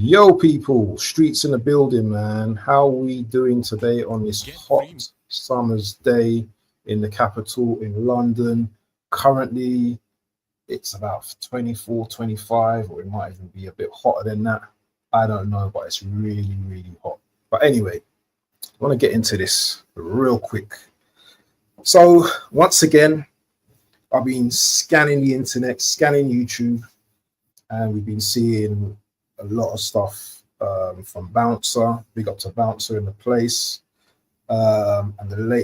Yo, people, streets in the building, man. How we doing today on this hot summer's day in the capital in London? Currently, it's about 24, 25, or it might even be a bit hotter than that. I don't know, but it's really, really hot. But anyway, I want to get into this real quick. So once again, I've been scanning the internet, scanning YouTube, and we've been seeing a lot of stuff from Bouncer. Big up to Bouncer in the place. And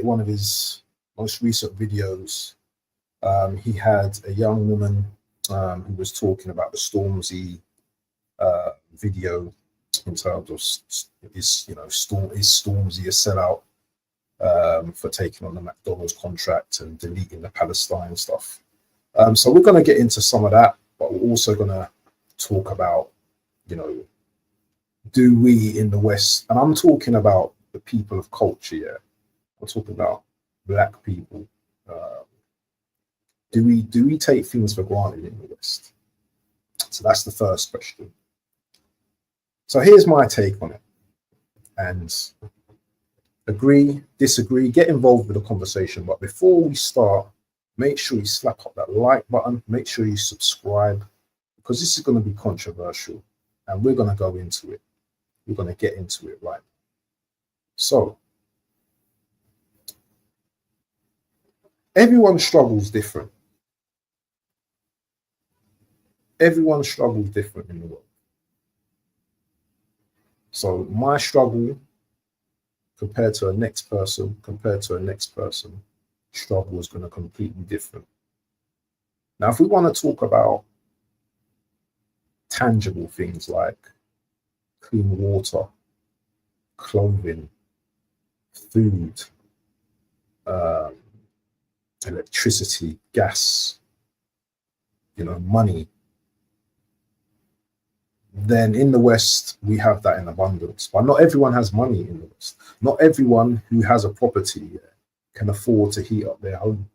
one of his most recent videos, he had a young woman who was talking about the Stormzy video in terms of is Stormzy a sellout for taking on the McDonald's contract and deleting the Palestine stuff. So we're going to get into some of that, but we're also going to talk about, do we in the West, and I'm talking about the people of culture, yeah, I'm talking about Black people, do we take things for granted in the West? So that's the first question. So here's my take on it, and agree, disagree, get involved with the conversation. But before we start, make sure you slap up that like button, make sure you subscribe, because this is going to be controversial and we're going to go into it. We're going to get into it right now. So everyone struggles different. Everyone struggles different in the world. So my struggle compared to a next person, struggle is going to completely different. Now, if we want to talk about tangible things like clean water, clothing, food, electricity, gas, money, then in the West, we have that in abundance. But not everyone has money in the West. Not everyone who has a property can afford to heat up their home.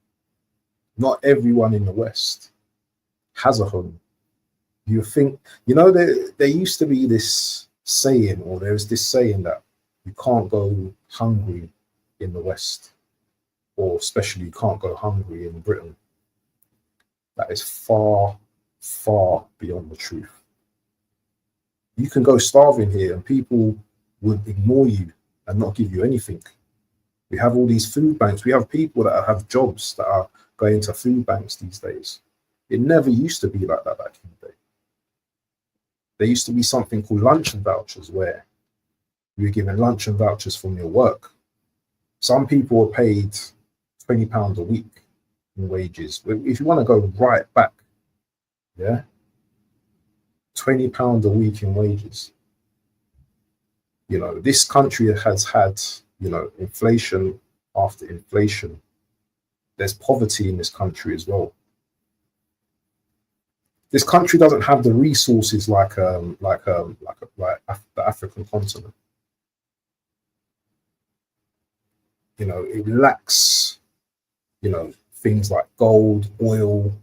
Not everyone in the West has a home. You think, there used to be this saying, or there's this saying that you can't go hungry in the West, or especially you can't go hungry in Britain. That is far, far beyond the truth. You can go starving here and people would ignore you and not give you anything. We have all these food banks. We have people that have jobs that are going to food banks these days. It never used to be like that back in the day. There used to be something called luncheon vouchers, where you were given luncheon vouchers from your work. Some people were paid £20 a week in wages. If you want to go right back, yeah, £20 a week in wages. This country has had, inflation after inflation. There's poverty in this country as well. This country doesn't have the resources like the African continent. It lacks, things like gold, oil,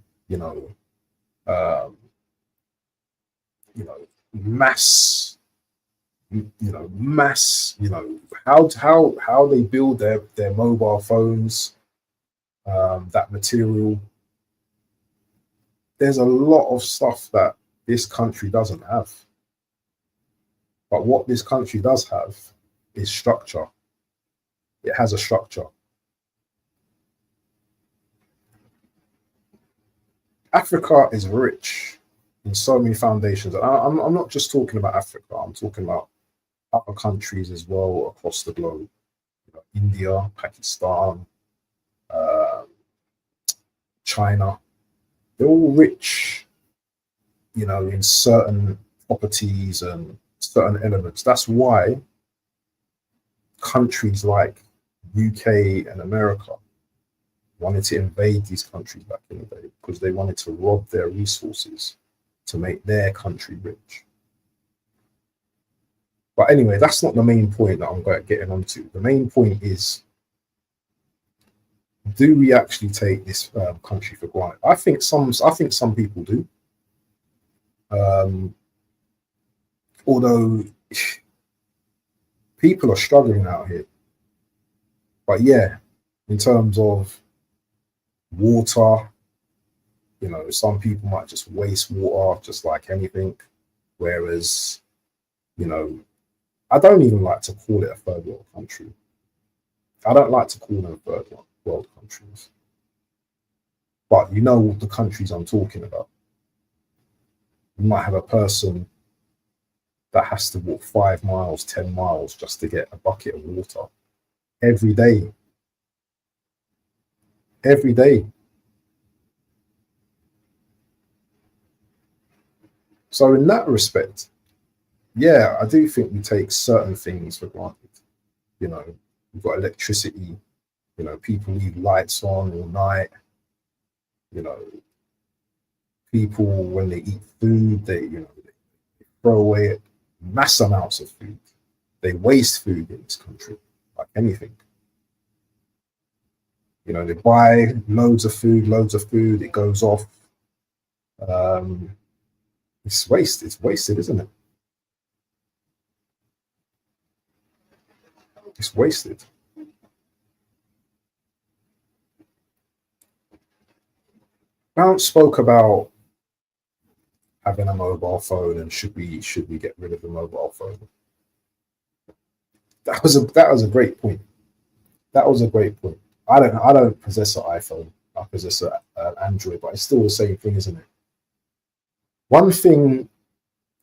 mass, how they build their mobile phones, that material. There's a lot of stuff that this country doesn't have. But what this country does have is structure. It has a structure. Africa is rich in so many foundations. I'm not just talking about Africa. I'm talking about other countries as well across the globe. India, Pakistan, China. They're all rich, in certain properties and certain elements. That's why countries like UK and America wanted to invade these countries back in the day, because they wanted to rob their resources to make their country rich. But anyway, that's not the main point that I'm getting onto. The main point is, do we actually take this country for granted? I think some people do. Although people are struggling out here. But yeah, in terms of water, you know, some people might just waste water just like anything. Whereas, you know, I don't even like to call it a third world country. I don't like to call them third world countries. But you know the countries I'm talking about. You might have a person that has to walk 5 miles, 10 miles just to get a bucket of water every day. Every day. So in that respect, yeah, I do think we take certain things for granted. You know, we've got electricity, you know, people leave lights on all night, you know, people when they eat food, they throw away mass amounts of food. They waste food in this country, like anything. You know, they buy loads of food, it goes off. It's waste, it's wasted, isn't it? It's wasted. Mount spoke about having a mobile phone and should we get rid of the mobile phone. That was a great point. That was a great point. I don't possess an iPhone. I possess an Android, but it's still the same thing, isn't it? One thing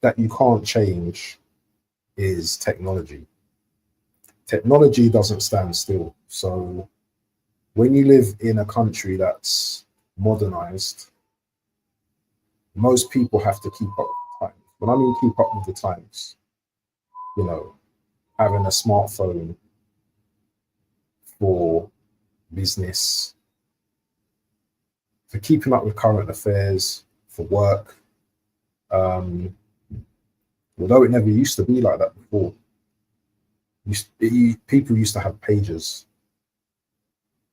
that you can't change is technology. Technology doesn't stand still. So when you live in a country that's modernized, most people have to keep up with the times. When I mean keep up with the times, you know, having a smartphone for business, for keeping up with current affairs, for work. Although it never used to be like that before. People used to have pages.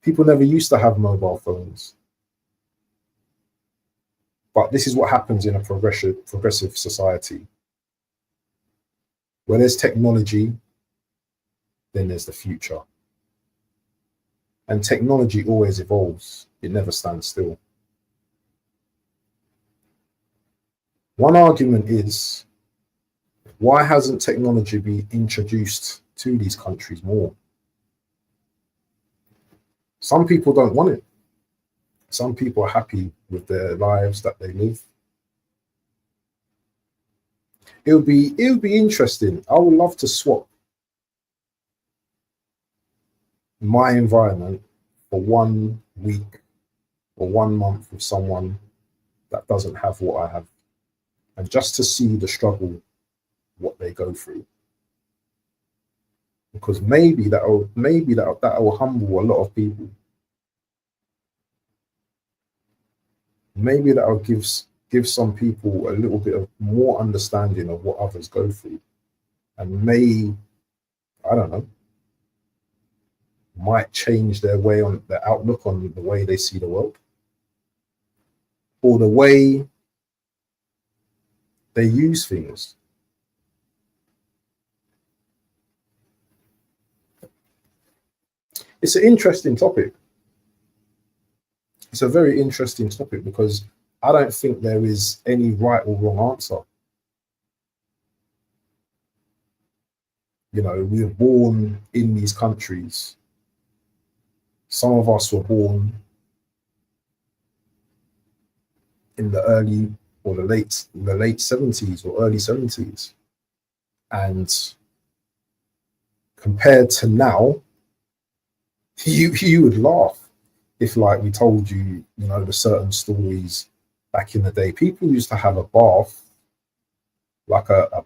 People never used to have mobile phones. But this is what happens in a progressive society. Where there's technology, then there's the future. And technology always evolves. It never stands still. One argument is, why hasn't technology been introduced to these countries more? Some people don't want it. Some people are happy with their lives that they live. It would be interesting. I would love to swap my environment for 1 week or 1 month with someone that doesn't have what I have, and just to see the struggle, what they go through. Because maybe that will humble a lot of people. Maybe that will give some people a little bit of more understanding of what others go through, and I don't know, might change their outlook on the way they see the world, or the way they use things. It's an interesting topic. It's a very interesting topic because I don't think there is any right or wrong answer. You know, we were born in these countries. Some of us were born in the early or the late 70s or early 70s. And compared to now, you would laugh if, like, we told you, you know, the certain stories back in the day. People used to have a bath, like a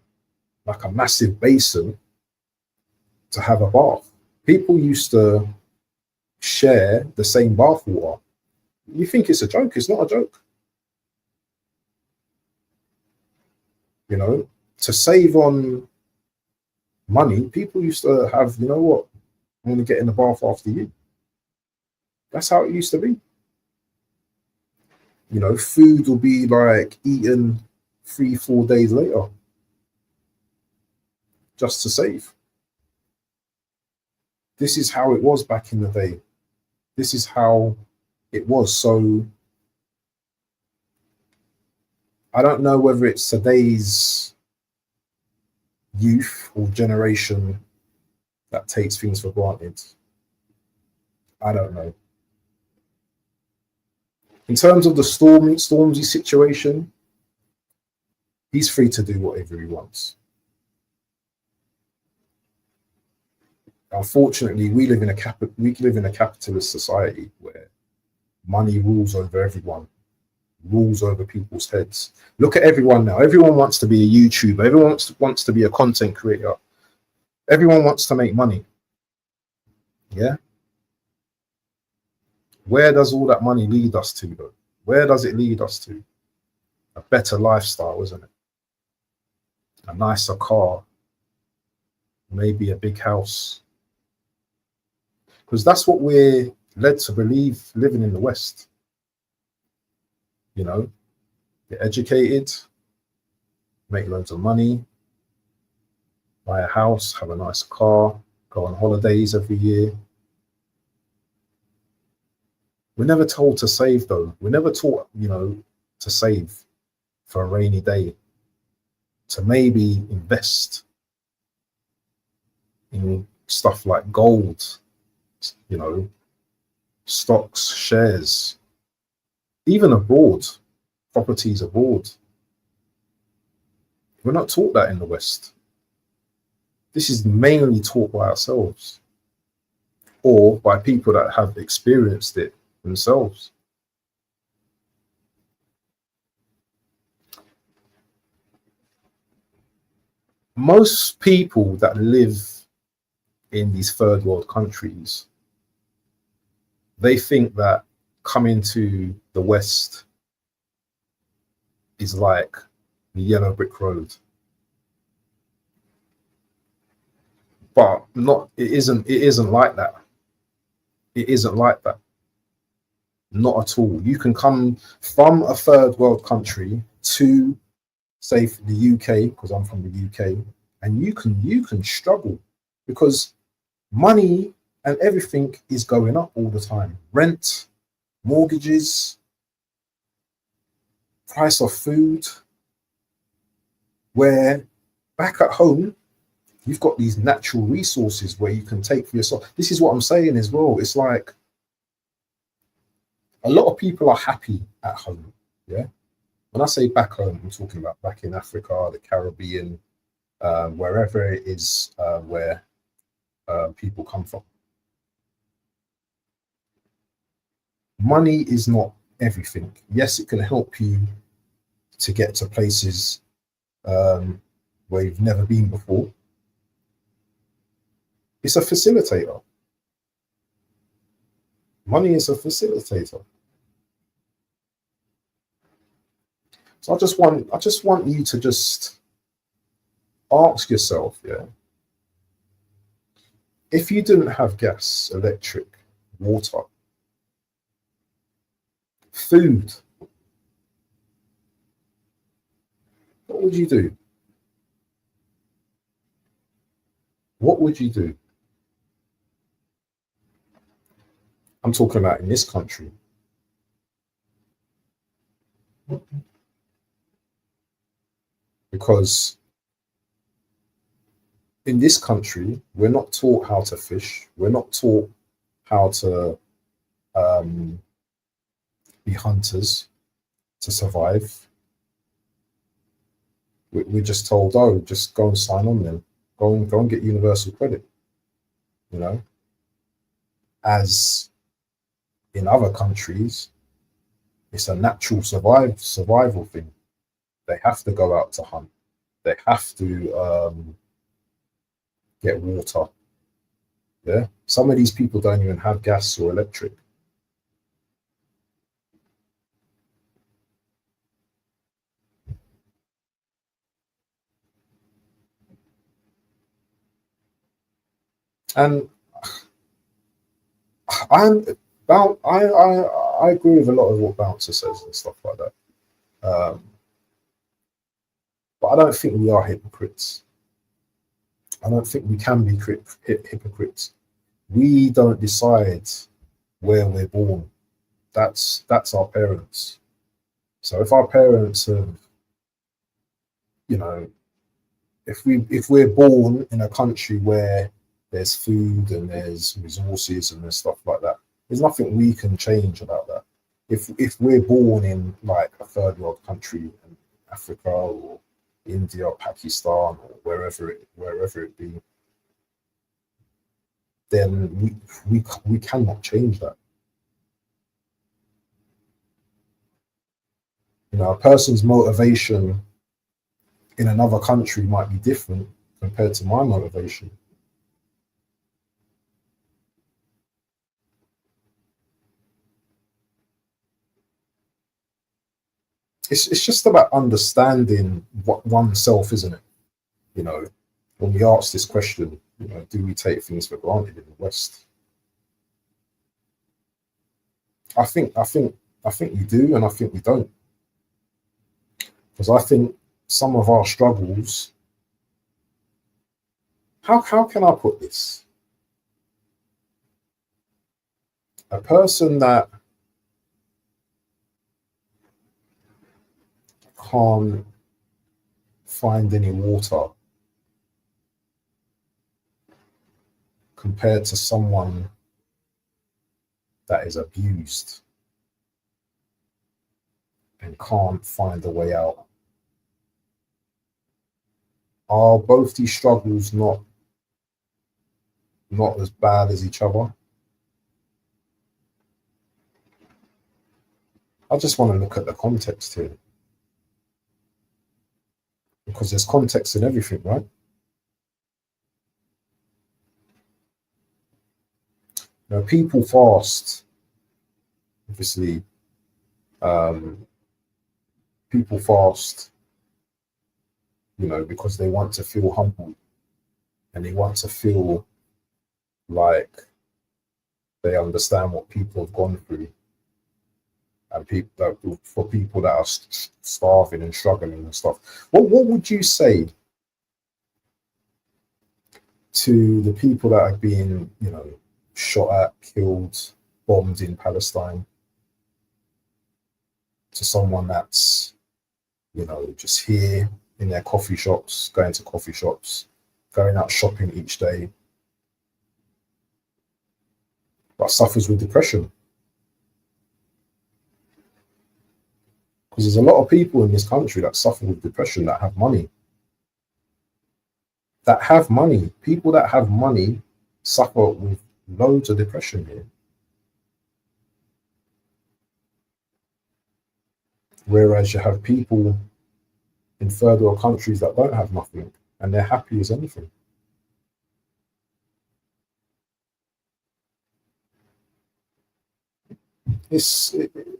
massive basin to have a bath. People used to share the same bath water. You think it's a joke? It's not a joke. You know, to save on money, people used to have, you know what, I'm going to get in the bath after you. That's how it used to be. You know, food will be like eaten 3-4 days later. just to save. This is how it was back in the day. This is how it was. So I don't know whether it's today's youth or generation that takes things for granted. I don't know. In terms of the Stormzy situation, he's free to do whatever he wants. Unfortunately, we live in a capitalist society where money rules over everyone, rules over people's heads. Look at everyone now. Everyone wants to be a YouTuber. Everyone wants to be a content creator. Everyone wants to make money. Yeah. Where does all that money lead us to, though? Where does it lead us to? A better lifestyle, isn't it? A nicer car, maybe a big house. Because that's what we're led to believe living in the West. You know, get educated, make loads of money, buy a house, have a nice car, go on holidays every year. We're never told to save, though. We're never taught, you know, to save for a rainy day, to maybe invest in stuff like gold, you know, stocks, shares, even abroad, properties abroad. We're not taught that in the West. This is mainly taught by ourselves or by people that have experienced it themselves. Most people that live in these third world countries, they think that coming to the West is like the yellow brick road. But it isn't like that. It isn't like that. Not at all. You can come from a third world country to, say, the UK, because I'm from the UK, and you can struggle because money and everything is going up all the time. Rent, mortgages, price of food. Where back at home, you've got these natural resources where you can take for yourself. This is what I'm saying as well. It's like a lot of people are happy at home. Yeah. When I say back home, I'm talking about back in Africa, the Caribbean, wherever it is where people come from. Money is not everything. Yes, it can help you to get to places where you've never been before. It's a facilitator. Money is a facilitator. So I just want you to just ask yourself, yeah, if you didn't have gas, electric, water, food, what would you do? What would you do? I'm talking about in this country. Because in this country, we're not taught how to fish. We're not taught how to be hunters to survive. We're just told, oh, just go and sign on then. Go and get universal credit. You know, as in other countries, it's a natural survival thing. They have to go out to hunt. They have to get water. Yeah, some of these people don't even have gas or electric. And I agree with a lot of what Bouncer says and stuff like that. But I don't think we are hypocrites. I don't think we can be hypocrites. We don't decide where we're born. That's our parents. So if our parents have, you know, if we're born in a country where there's food and there's resources and there's stuff like that, there's nothing we can change about that. If we're born in like a third world country in Africa or India or Pakistan or wherever it be, then we cannot change that. You know, a person's motivation in another country might be different compared to my motivation. It's just about understanding what oneself, isn't it? You know, when we ask this question, you know, do we take things for granted in the West? I think we do, and I think we don't, because I think some of our struggles. How can I put this? A person that can't find any water compared to someone that is abused and can't find a way out. Are both these struggles not as bad as each other? I just want to look at the context here, because there's context in everything, right? Now, people fast, obviously. People fast, you know, because they want to feel humble and they want to feel like they understand what people have gone through, and for people that are starving and struggling and stuff. What would you say to the people that are being, you know, shot at, killed, bombed in Palestine? To someone that's, you know, just here in their coffee shops, going to coffee shops, going out shopping each day, but suffers with depression. Because there's a lot of people in this country that suffer with depression that have money. People that have money suffer with loads of depression here. Whereas you have people in third world countries that don't have nothing and they're happy as anything. It's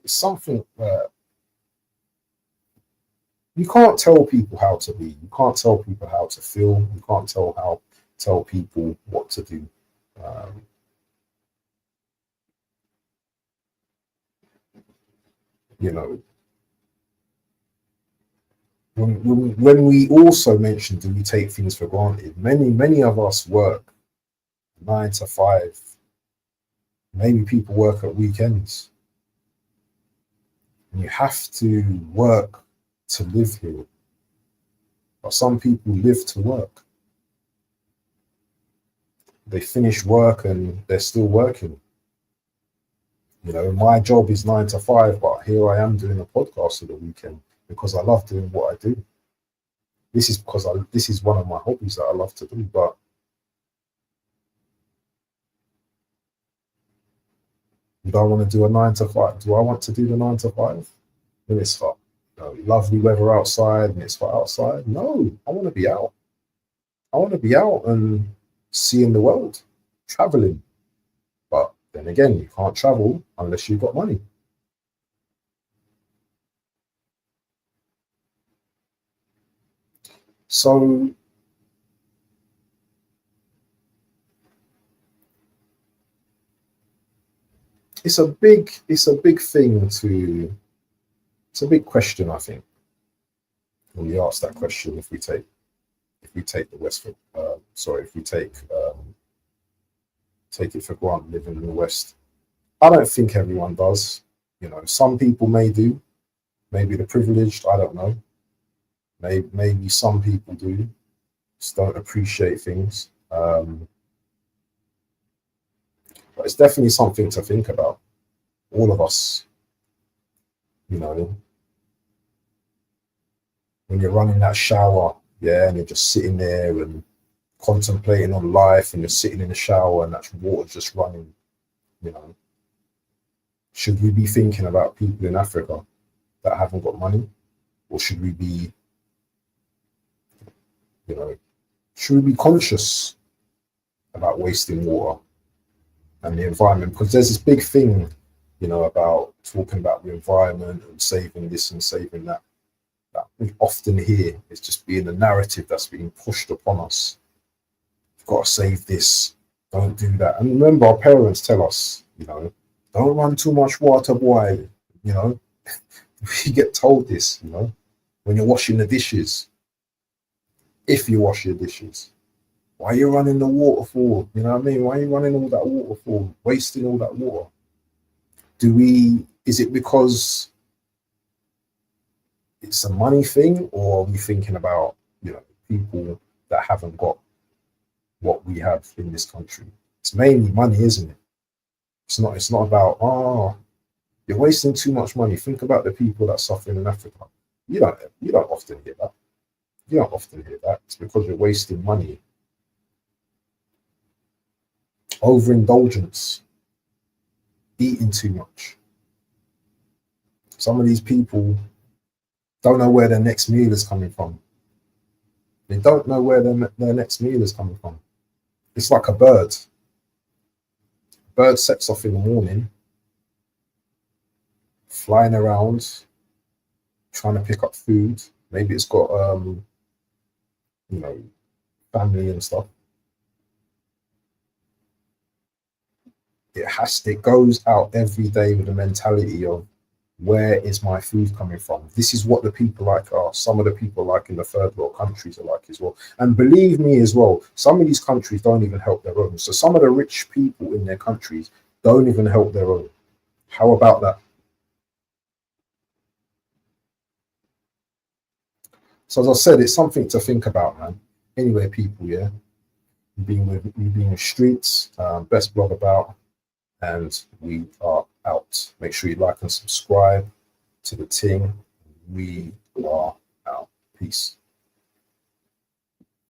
something that you can't tell people how to be. You can't tell people how to feel. You can't tell people what to do. You know, when we also mentioned, do we take things for granted? Many of us work 9 to 5. Maybe people work at weekends. And you have to work to live here. But some people live to work. They finish work and they're still working. You know, my job is 9 to 5, but here I am doing a podcast at the weekend because I love doing what I do. This is because this is one of my hobbies that I love to do. But do I want to do a 9 to 5? Do I want to do the 9 to 5? When it's hot, you know, lovely weather outside and it's hot outside? No, I want to be out. I want to be out and seeing the world, traveling. But then again, you can't travel unless you've got money. So it's a big thing to, it's a big question, I think, when we ask that question, if we take the West sorry, if we take it for granted living in the West. I don't think everyone does. You know, some people may do. Maybe the privileged, I don't know. Maybe some people do. Just don't appreciate things. But it's definitely something to think about. All of us, you know, when you're running that shower, yeah, and you're just sitting there and contemplating on life, and you're sitting in the shower and that water's just running, you know. Should we be thinking about people in Africa that haven't got money? Or should we be, you know, should we be conscious about wasting water and the environment? Because there's this big thing, you know, about talking about the environment and saving this and saving that. That we often hear is just being a narrative that's being pushed upon us. You've got to save this, don't do that. And remember, our parents tell us, you know, don't run too much water, boy. You know, we get told this, you know, when you're washing the dishes. If you wash your dishes, why are you running the water for? You know what I mean? Why are you running all that water for? Wasting all that water? Is it because it's a money thing, or are we thinking about, you know, people that haven't got what we have in this country? It's mainly money, isn't it? It's not about, oh, you're wasting too much money. Think about the people that suffer in Africa. You don't often hear that. You don't often hear that. It's because you're wasting money. Overindulgence. Eating too much. Some of these people don't know where their next meal is coming from. They don't know where their next meal is coming from. It's like a bird. Bird sets off in the morning, flying around, trying to pick up food. Maybe it's got, you know, family and stuff. It goes out every day with the mentality of, where is my food coming from? This is what the people like are. Some of the people like in the third world countries are like as well. And believe me as well, some of these countries don't even help their own. So some of the rich people in their countries don't even help their own. How about that? So as I said, it's something to think about, man. Anyway, people, yeah, you've been with Streets, best blog about, and we are out. Make sure you like and subscribe to the team. We are out. Peace.